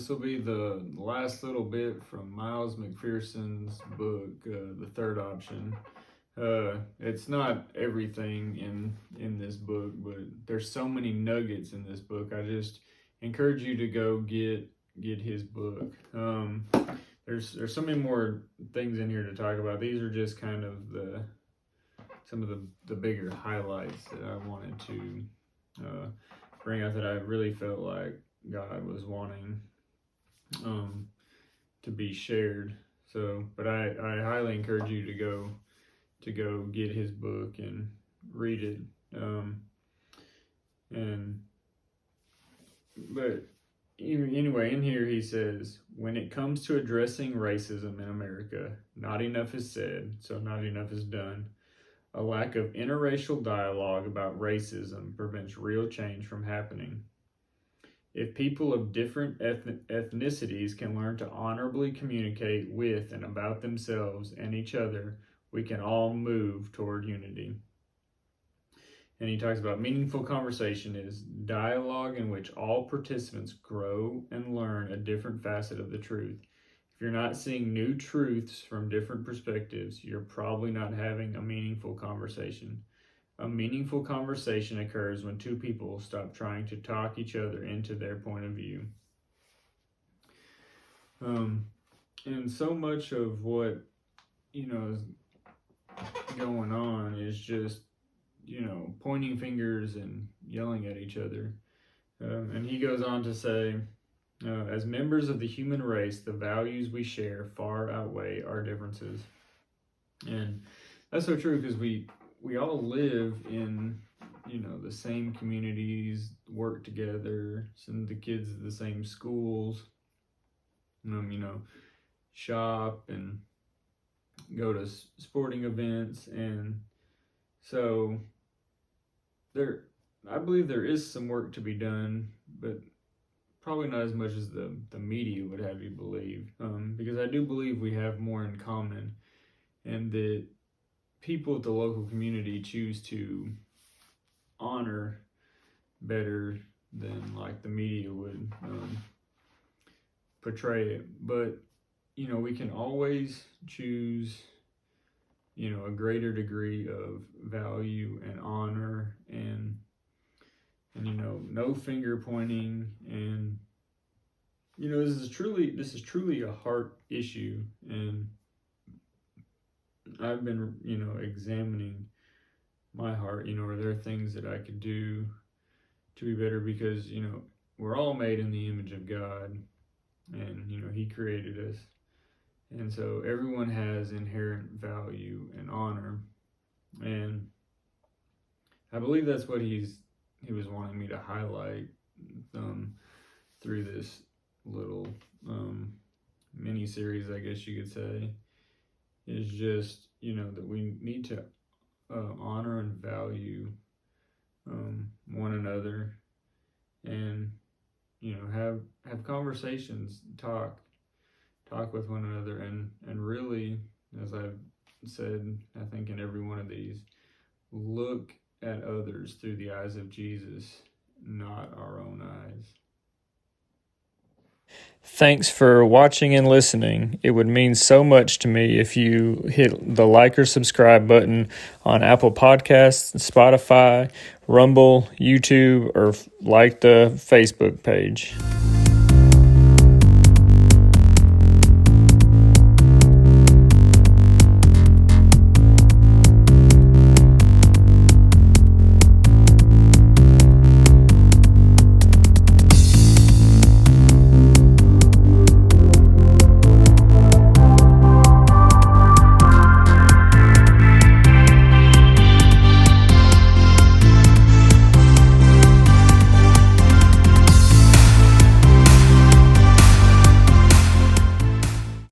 this will be the last little bit from Miles McPherson's book, The Third Option. It's not everything in this book, but there's so many nuggets in this book. I just encourage you to go get his book. There's so many more things in here to talk about. These are just kind of some of the bigger highlights that I wanted to bring out, that I really felt like God was wanting to be shared. So, but I highly encourage you to go get his book and read it. But anyway, in here he says, when it comes to addressing racism in America, not enough is said, so not enough is done. A lack of interracial dialogue about racism prevents real change from happening. If people of different ethnicities can learn to honorably communicate with and about themselves and each other, we can all move toward unity. And he talks about meaningful conversation is dialogue in which all participants grow and learn a different facet of the truth. If you're not seeing new truths from different perspectives, you're probably not having a meaningful conversation. A meaningful conversation occurs when two people stop trying to talk each other into their point of view. And so much of what, is going on is just, pointing fingers and yelling at each other. And he goes on to say, as members of the human race, the values we share far outweigh our differences. And that's so true, because we all live in, the same communities, work together, send the kids to the same schools, shop and go to sporting events. And so I believe there is some work to be done, but probably not as much as the media would have you believe, because I do believe we have more in common, and that people at the local community choose to honor better than like the media would portray it. But we can always choose a greater degree of value and honor, and no finger pointing. And this is truly a heart issue, and I've been examining my heart. Are there things that I could do to be better? Because we're all made in the image of God, and he created us, and so everyone has inherent value and honor. And I believe that's what he was wanting me to highlight through this little mini series, I guess you could say, is just that we need to honor and value one another, and have conversations, talk with one another, and really, as I've said, I think in every one of these, look at others through the eyes of Jesus, not our own eyes. Thanks for watching and listening. It would mean so much to me if you hit the like or subscribe button on Apple Podcasts, Spotify, Rumble, YouTube, or like the Facebook page.